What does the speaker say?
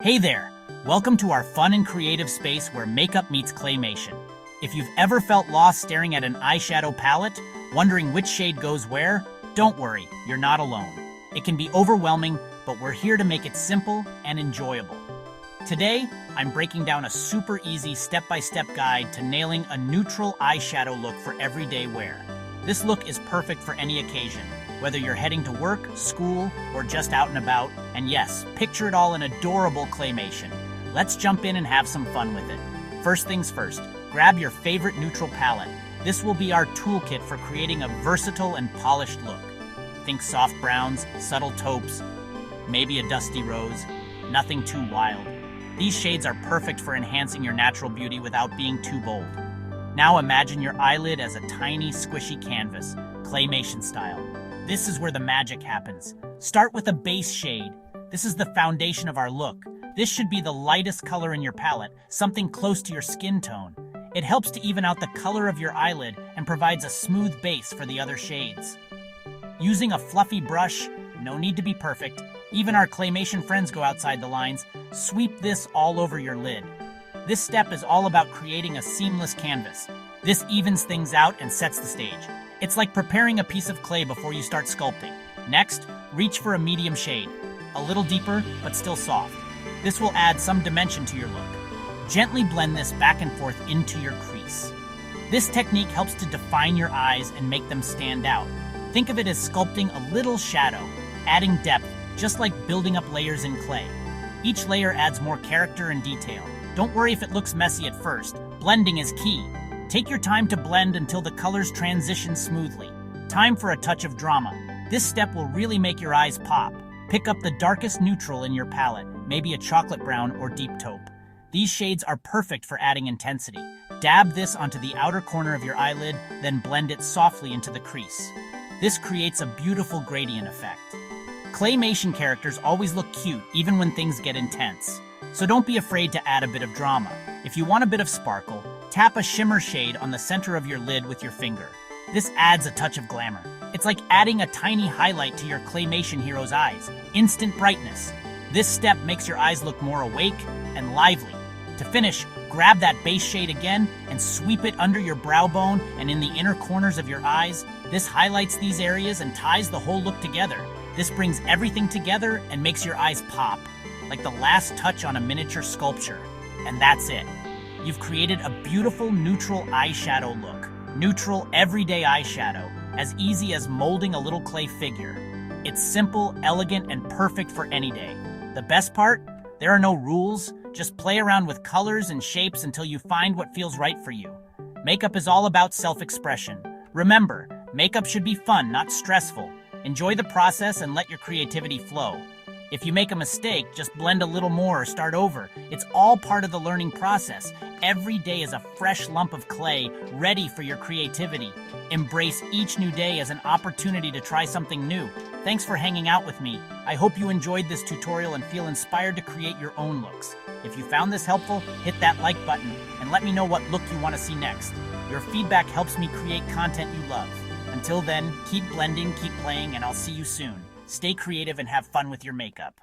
Hey there! Welcome to our fun and creative space where makeup meets claymation. If you've ever felt lost staring at an eyeshadow palette, wondering which shade goes where, don't worry, you're not alone. It can be overwhelming, but we're here to make it simple and enjoyable. Today, I'm breaking down a super easy step-by-step guide to nailing a neutral eyeshadow look for everyday wear. This look is perfect for any occasion, whether you're heading to work, school, or just out and about. And yes, picture it all in adorable claymation. Let's jump in and have some fun with it. First things first, grab your favorite neutral palette. This will be our toolkit for creating a versatile and polished look. Think soft browns, subtle taupes, maybe a dusty rose, nothing too wild. These shades are perfect for enhancing your natural beauty without being too bold. Now imagine your eyelid as a tiny, squishy canvas, claymation style. This is where the magic happens. Start with a base shade. This is the foundation of our look. This should be the lightest color in your palette, something close to your skin tone. It helps to even out the color of your eyelid and provides a smooth base for the other shades. Using a fluffy brush, no need to be perfect. Even our claymation friends go outside the lines. Sweep this all over your lid. This step is all about creating a seamless canvas. This evens things out and sets the stage. It's like preparing a piece of clay before you start sculpting. Next, reach for a medium shade. A little deeper, but still soft. This will add some dimension to your look. Gently blend this back and forth into your crease. This technique helps to define your eyes and make them stand out. Think of it as sculpting a little shadow, adding depth, just like building up layers in clay. Each layer adds more character and detail. Don't worry if it looks messy at first. Blending is key. Take your time to blend until the colors transition smoothly. Time for a touch of drama. This step will really make your eyes pop. Pick up the darkest neutral in your palette, maybe a chocolate brown or deep taupe. These shades are perfect for adding intensity. Dab this onto the outer corner of your eyelid, then blend it softly into the crease. This creates a beautiful gradient effect. Claymation characters always look cute even when things get intense. So don't be afraid to add a bit of drama. If you want a bit of sparkle, tap a shimmer shade on the center of your lid with your finger. This adds a touch of glamour. It's like adding a tiny highlight to your claymation hero's eyes. Instant brightness. This step makes your eyes look more awake and lively. To finish, grab that base shade again and sweep it under your brow bone and in the inner corners of your eyes. This highlights these areas and ties the whole look together. This brings everything together and makes your eyes pop, like the last touch on a miniature sculpture. And that's it. You've created a beautiful neutral eyeshadow look. Neutral, everyday eyeshadow, as easy as molding a little clay figure. It's simple, elegant, and perfect for any day. The best part? There are no rules. Just play around with colors and shapes until you find what feels right for you. Makeup is all about self-expression. Remember, makeup should be fun, not stressful. Enjoy the process and let your creativity flow. If you make a mistake, just blend a little more or start over. It's all part of the learning process. Every day is a fresh lump of clay, ready for your creativity. Embrace each new day as an opportunity to try something new. Thanks for hanging out with me. I hope you enjoyed this tutorial and feel inspired to create your own looks. If you found this helpful, hit that like button and let me know what look you want to see next. Your feedback helps me create content you love. Until then, keep blending, keep playing, and I'll see you soon. Stay creative and have fun with your makeup.